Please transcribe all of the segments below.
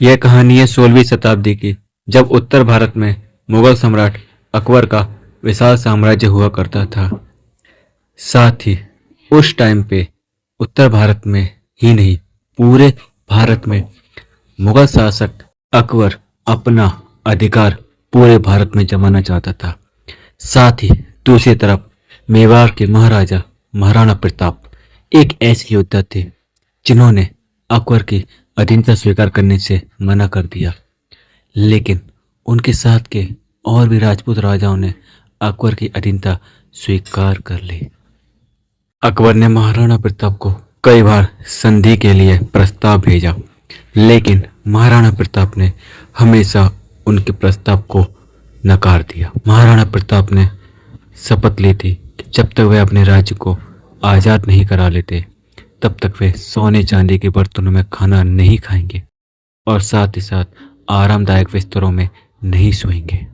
यह कहानी है 16वीं शताब्दी की, जब उत्तर भारत में मुगल सम्राट अकबर का विशाल साम्राज्य हुआ करता था। साथ ही उस टाइम पे उत्तर भारत में ही नहीं, पूरे भारत में मुगल शासक अकबर अपना अधिकार पूरे भारत में जमाना चाहता था। साथ ही दूसरी तरफ मेवाड़ के महाराजा महाराणा प्रताप एक ऐसे योद्धा थे जिन्होंने अकबर की अधीनता स्वीकार करने से मना कर दिया, लेकिन उनके साथ के और भी राजपूत राजाओं ने अकबर की अधीनता स्वीकार कर ली। अकबर ने महाराणा प्रताप को कई बार संधि के लिए प्रस्ताव भेजा, लेकिन महाराणा प्रताप ने हमेशा उनके प्रस्ताव को नकार दिया। महाराणा प्रताप ने शपथ ली थी कि जब तक वे अपने राज्य को आज़ाद नहीं करा लेते तब तक वे सोने चांदी के बर्तनों में खाना नहीं खाएंगे और साथ ही साथ आरामदायक बिस्तरों में नहीं सोएंगे।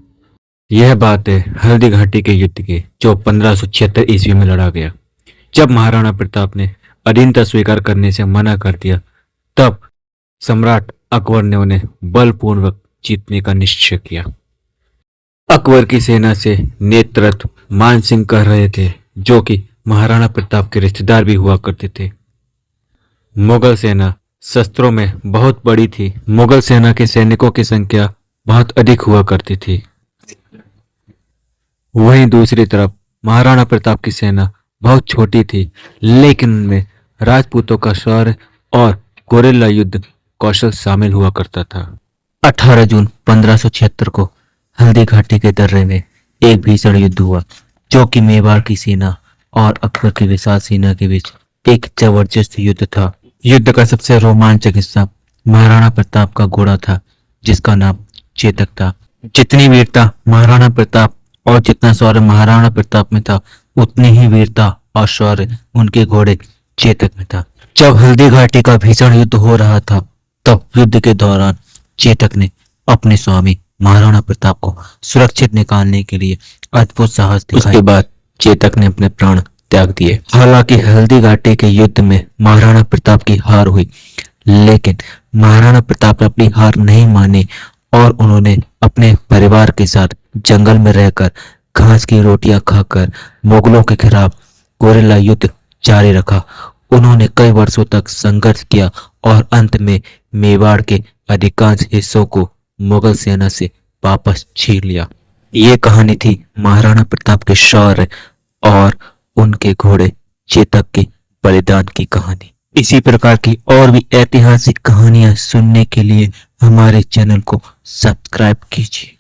यह बात है हल्दी घाटी के युद्ध की, जो 1576 ईस्वी में लड़ा गया। जब महाराणा प्रताप ने अधीनता स्वीकार करने से मना कर दिया, तब सम्राट अकबर ने उन्हें बलपूर्वक जीतने का निश्चय किया। अकबर की सेना से नेतृत्व मान सिंह कर रहे थे, जो कि महाराणा प्रताप के रिश्तेदार भी हुआ करते थे। मुगल सेना शस्त्रों में बहुत बड़ी थी। मुगल सेना के सैनिकों की संख्या बहुत अधिक हुआ करती थी। वहीं दूसरी तरफ महाराणा प्रताप की सेना बहुत छोटी थी, लेकिन उनमें राजपूतों का शौर्य और गोरिल्ला युद्ध कौशल शामिल हुआ करता था। 18 जून 1576 को हल्दी घाटी के दर्रे में एक भीषण युद्ध हुआ, जो कि मेवाड़ की सेना और अकबर की विशाल सेना के बीच एक जबरदस्त युद्ध था। युद्ध का सबसे रोमांचक हिस्सा महाराणा प्रताप का घोड़ा था, जिसका नाम चेतक था। जितनी वीरता महाराणा प्रताप और जितना शौर्य महाराणा प्रताप में था, उतनी ही वीरता और शौर्य उनके घोड़े चेतक में था। जब हल्दी घाटी का भीषण युद्ध हो रहा था, तब युद्ध के दौरान चेतक ने अपने स्वामी महाराणा प्रताप को सुरक्षित निकालने के लिए अद्भुत साहस दिखाया। उसके बाद चेतक ने अपने प्राण त्याग दिए। हालांकि हल्दी घाटी के युद्ध में महाराणा प्रताप की हार हुई, लेकिन महाराणा प्रताप ने अपनी हार नहीं मानी और उन्होंने अपने परिवार के साथ जंगल में रहकर घास की रोटियां खाकर मुगलों के खिलाफ गोरिल्ला युद्ध जारी रखा। उन्होंने कई वर्षों तक संघर्ष किया और अंत में मेवाड़ के अधिकांश हिस्सों को मुगल सेना से वापस छीन लिया। ये कहानी थी महाराणा प्रताप के शौर्य और उनके घोड़े चेतक के बलिदान की कहानी। इसी प्रकार की और भी ऐतिहासिक कहानियां सुनने के लिए हमारे चैनल को सब्सक्राइब कीजिए।